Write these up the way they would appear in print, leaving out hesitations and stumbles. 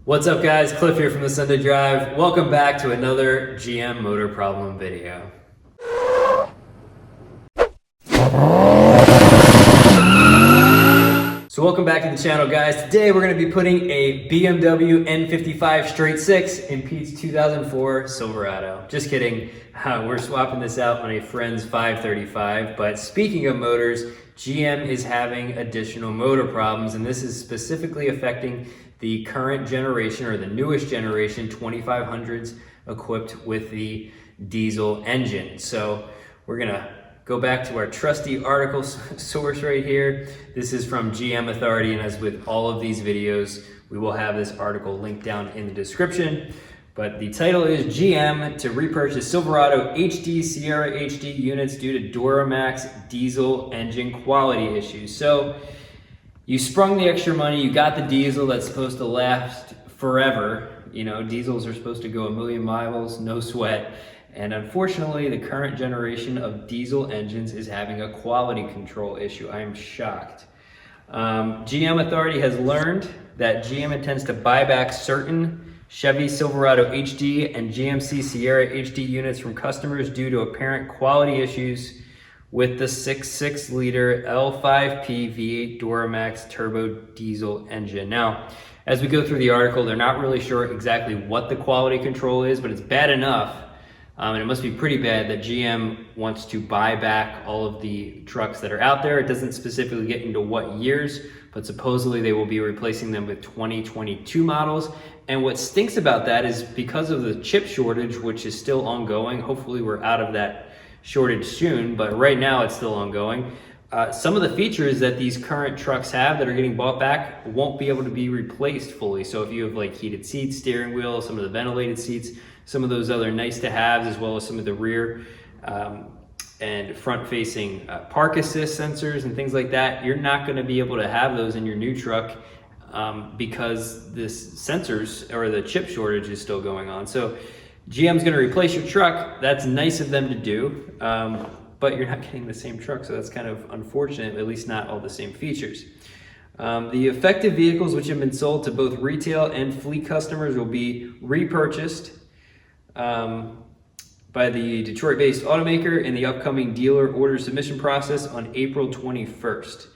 What's up guys, Cliff here from the Sunday Drive. Welcome back to another GM motor problem video. So welcome back to the channel guys. Today we're going to be putting a BMW N55 straight 6 in Pete's 2004 Silverado. Just kidding, we're swapping this out on a friend's 535. But speaking of motors, GM is having additional motor problems, and this is specifically affecting the current generation or the newest generation 2500s equipped with the diesel engine. So we're gonna go back to our trusty article source right here. This is from GM Authority, and as with all of these videos, we will have this article linked down in the description. But the title is GM to repurchase Silverado HD Sierra HD units due to Duramax diesel engine quality issues. So you sprung the extra money, you got the diesel that's supposed to last forever. You know, diesels are supposed to go a million miles, no sweat. And unfortunately, the current generation of diesel engines is having a quality control issue. I am shocked. GM Authority has learned that GM intends to buy back certain Chevy Silverado HD and GMC Sierra HD units from customers due to apparent quality issues with the 6.6 liter L5P V8 Duramax turbo diesel engine. Now, as we go through the article, they're not really sure exactly what the quality control is, but it's bad enough, and it must be pretty bad that GM wants to buy back all of the trucks that are out there. It doesn't specifically get into what years, but supposedly they will be replacing them with 2022 models. And what stinks about that is because of the chip shortage, which is still ongoing, hopefully we're out of that shortage soon, but right now it's still ongoing. Some of the features that these current trucks have that are getting bought back won't be able to be replaced fully. So if you have like heated seats, steering wheel, some of the ventilated seats, some of those other nice to haves, as well as some of the rear and front facing park assist sensors and things like that, you're not going to be able to have those in your new truck because this sensors or the chip shortage is still going on. So GM's gonna replace your truck. That's nice of them to do, but you're not getting the same truck, so that's kind of unfortunate, at least not all the same features. The effective vehicles which have been sold to both retail and fleet customers will be repurchased by the Detroit-based automaker in the upcoming dealer order submission process on April 21st.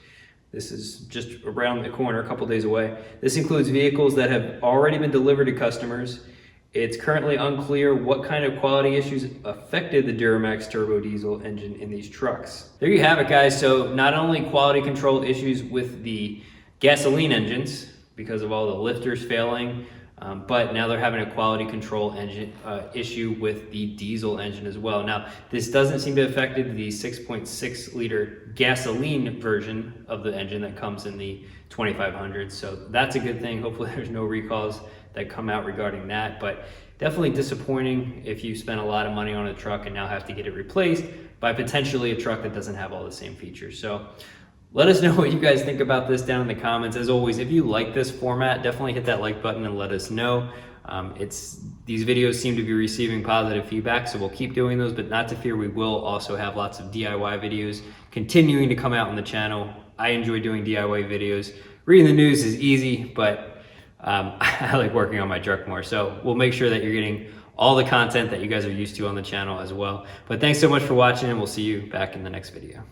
This is just around the corner, a couple days away. This includes vehicles that have already been delivered to customers. It's currently unclear what kind of quality issues affected the Duramax turbo diesel engine in these trucks. There you have it, guys. So not only quality control issues with the gasoline engines because of all the lifters failing, but now they're having a quality control engine issue with the diesel engine as well. Now, this doesn't seem to have affected the 6.6 liter gasoline version of the engine that comes in the 2500, so that's a good thing. Hopefully there's no recalls that come out regarding that, but definitely disappointing if you spend a lot of money on a truck and now have to get it replaced by potentially a truck that doesn't have all the same features. So let us know what you guys think about this down in the comments. As always, if you like this format, definitely hit that like button and let us know. These videos seem to be receiving positive feedback, so we'll keep doing those, but not to fear, we will also have lots of DIY videos continuing to come out on the channel. I enjoy doing DIY videos. Reading the news is easy, but I like working on my truck more. So we'll make sure that you're getting all the content that you guys are used to on the channel as well. But thanks so much for watching, and we'll see you back in the next video.